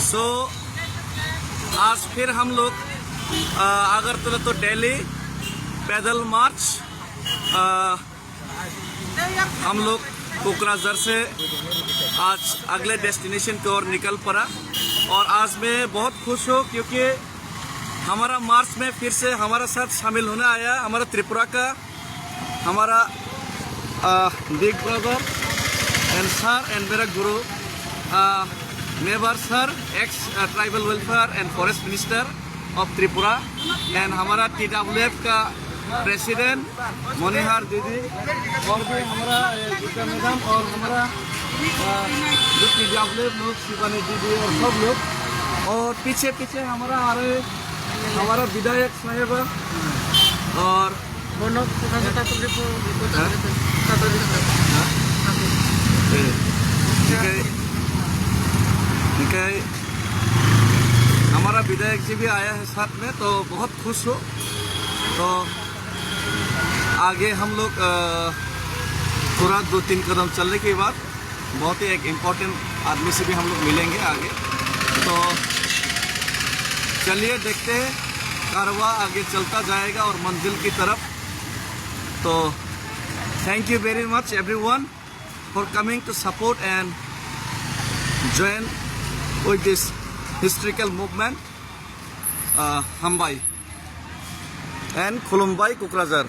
सो आज फिर हम लोग अगरतला तो दिल्ली पैदल मार्च। हम लोग कोकराझार से आज अगले डेस्टिनेशन की ओर निकल पड़ा और आज मैं बहुत खुश हूँ क्योंकि हमारा मार्च में फिर से हमारा साथ शामिल होने आया हमारा त्रिपुरा का हमारा big brother and sir and मेरा गुरु never sir x tribal welfare and forest minister of Tripura and हमारा TWF का प्रेसिडेंट मोनिहार दीदी और भी हमारा गीता मैडम और हमारा जो TWF लोग शिवानी दीदी और सब लोग और पीछे पीछे हमारा आ रहे हमारा विधायक साहेब और ठीक है हमारा विधायक जी भी आया है साथ में तो बहुत खुश हो। तो आगे हम लोग थोड़ा 2-3 कदम चलने के बाद बहुत ही एक इम्पोर्टेंट आदमी से भी हम लोग मिलेंगे आगे। तो चलिए देखते हैं कारवा आगे चलता जाएगा और मंजिल की तरफ। तो thank you very much everyone for coming to support and join with this historical movement Hambai and Khulumbai Kokrajhar।